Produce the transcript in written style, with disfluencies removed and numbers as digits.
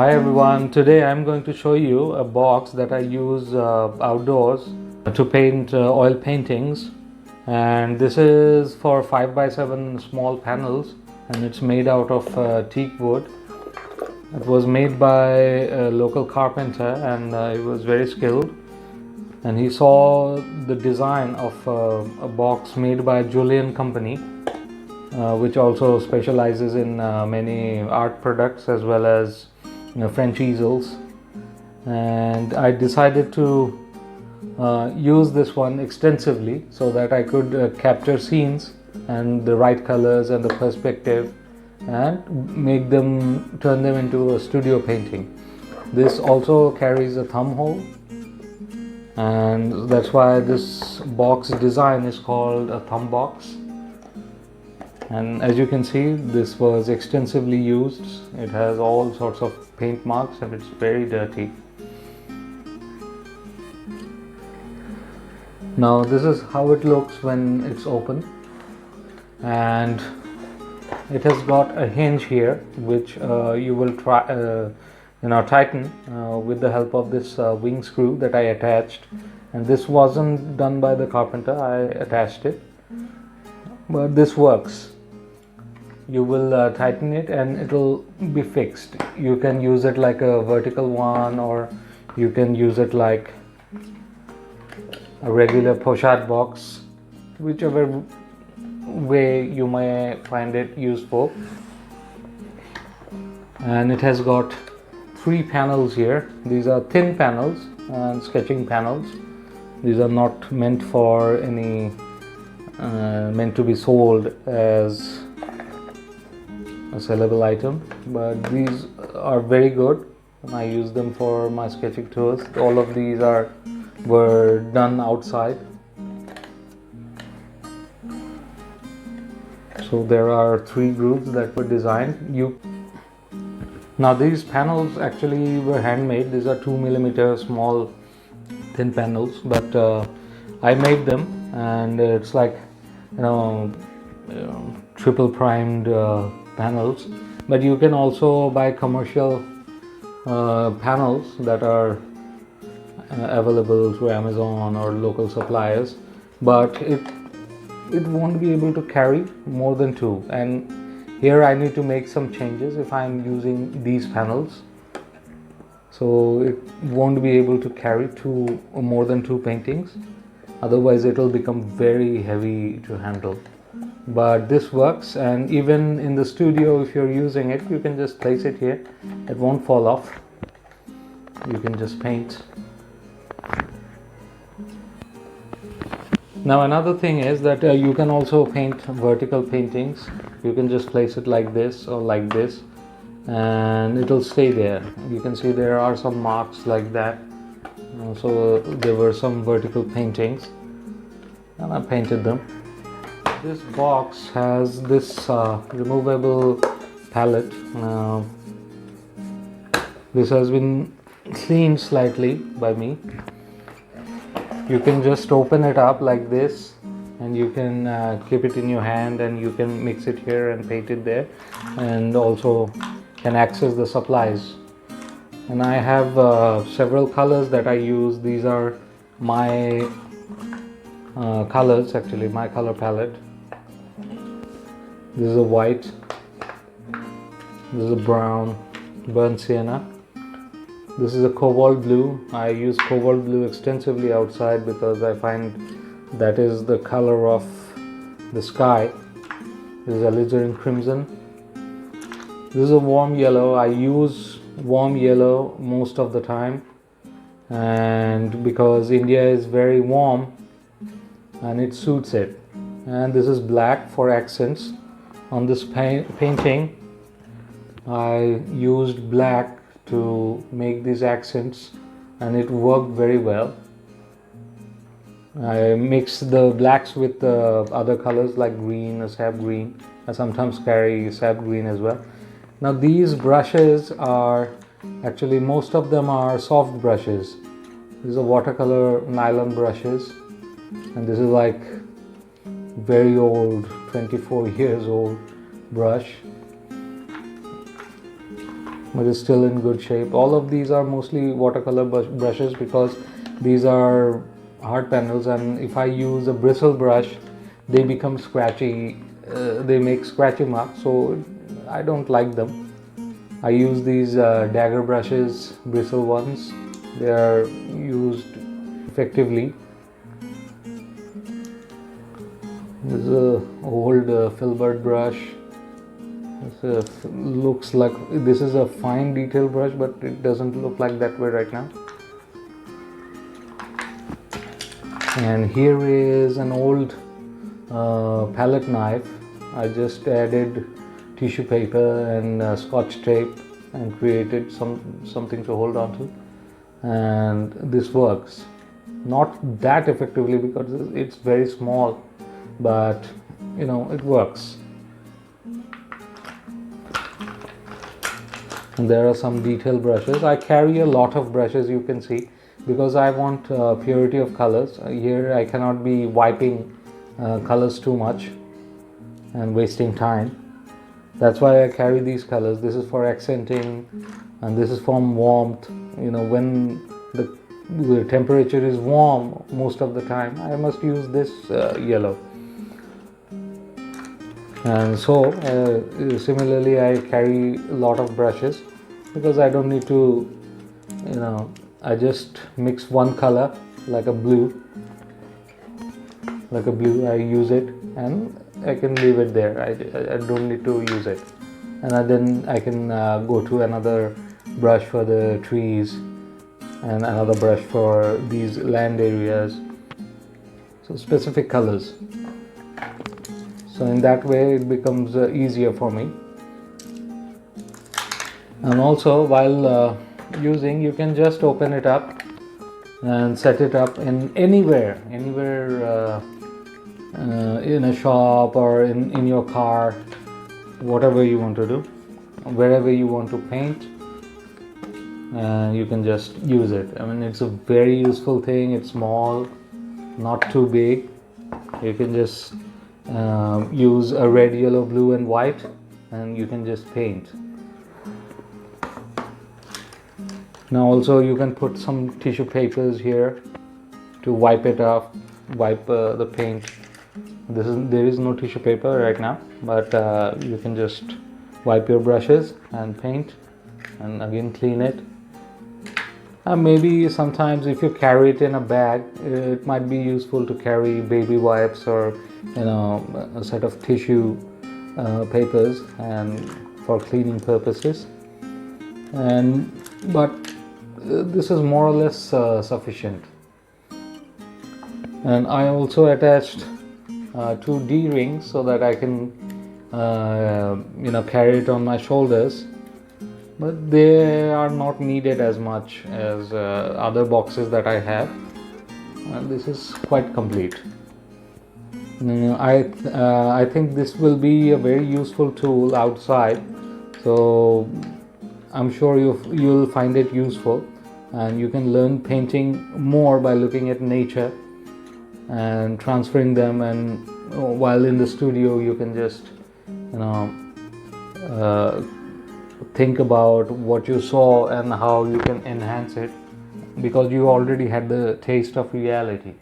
Hi everyone, today I'm going to show you a box that I use outdoors to paint oil paintings, and this is for 5x7 small panels and it's made out of teak wood. It was made by a local carpenter and he was very skilled, and he saw the design of a box made by Jullian company, which also specializes in many art products as well as French easels, and I decided to use this one extensively so that I could capture scenes and the right colors and the perspective and turn them into a studio painting. This also carries a thumb hole, and that's why this box design is called a thumb box. And as you can see, this was extensively used. It has all sorts of paint marks and it's very dirty. Now this is how it looks when it's open, and it has got a hinge here which you will tighten with the help of this wing screw that I attached. And this wasn't done by the carpenter, I attached it, but this works. You will tighten it and it will be fixed. You can use it like a vertical one, or you can use it like a regular pochade box, whichever way you may find it useful. And it has got 3 panels here. These are thin panels and sketching panels. These are not meant for any meant to be sold as a sellable item, but these are very good and I use them for my sketching tours. All of these were done outside. So there are 3 grooves that were designed. Now these panels actually were handmade. These are 2mm small thin panels, but I made them, and it's like triple primed panels. But you can also buy commercial panels that are available through Amazon or local suppliers, but it won't be able to carry more than 2. And here I need to make some changes if I'm using these panels, so it won't be able to carry more than 2 paintings. Otherwise it will become very heavy to handle. But this works, and even in the studio, if you're using it, you can just place it here. It won't fall off. You can just paint. Now another thing is that you can also paint vertical paintings. You can just place it like this or like this and it'll stay there. You can see there are some marks like that. So there were some vertical paintings and I painted them. This box has this removable palette. This has been cleaned slightly by me. You can just open it up like this and you can keep it in your hand and you can mix it here and paint it there, and also can access the supplies. And I have several colors that I use. These are my colors, actually my color palette. This is a white, this is a brown, burnt sienna. This is a cobalt blue. I use cobalt blue extensively outside because I find that is the color of the sky. This is alizarin crimson. This is a warm yellow. I use warm yellow most of the time, and because India is very warm and it suits it. And this is black for accents. On this painting I used black to make these accents and it worked very well. I mix the blacks with the other colors like green or sap green. I sometimes carry sap green as well. Now these brushes are actually, most of them are soft brushes. These are watercolor nylon brushes, and this is like very old, 24 years old brush. but it's still in good shape. All of these are mostly watercolor brushes because these are hard panels, and if I use a bristle brush they become scratchy, they make scratchy marks, so I don't like them. I use these dagger brushes, bristle ones. They are used effectively. This is an old filbert brush. This looks like this is a fine detail brush, but it doesn't look like that way right now. And here is an old palette knife. I just added tissue paper and scotch tape and created something to hold on to, and this works. Not that effectively because it's very small, but you know, it works. And there are some detail brushes. I carry a lot of brushes, you can see, because I want purity of colors. Here I cannot be wiping colors too much and wasting time. That's why I carry these colors. This is for accenting, and this is for warmth. You know, when the temperature is warm most of the time, I must use this yellow. And so similarly I carry a lot of brushes because I don't need to, you know, I just mix one color like a blue, I use it and I can leave it there. I don't need to use it, and then I can go to another brush for the trees and another brush for these land areas, so specific colors. So in that way it becomes easier for me. And also while using, you can just open it up and set it up in anywhere in a shop or in your car, whatever you want to do, wherever you want to paint, and you can just use it. I mean, it's a very useful thing. It's small, not too big. You can just use a red, yellow, blue and white, and you can just paint. Now also you can put some tissue papers here to wipe it off, wipe the paint. There is no tissue paper right now, but you can just wipe your brushes and paint, and again clean it. Maybe sometimes if you carry it in a bag, it might be useful to carry baby wipes or, you know, a set of tissue papers and for cleaning purposes. But this is more or less sufficient. And I also attached 2 D-rings so that I can you know, carry it on my shoulders, but they are not needed as much as other boxes that I have, and this is quite complete. I think this will be a very useful tool outside, so I'm sure you'll find it useful, and you can learn painting more by looking at nature and transferring them, and while in the studio you can just, you know, think about what you saw and how you can enhance it, because you already had the taste of reality.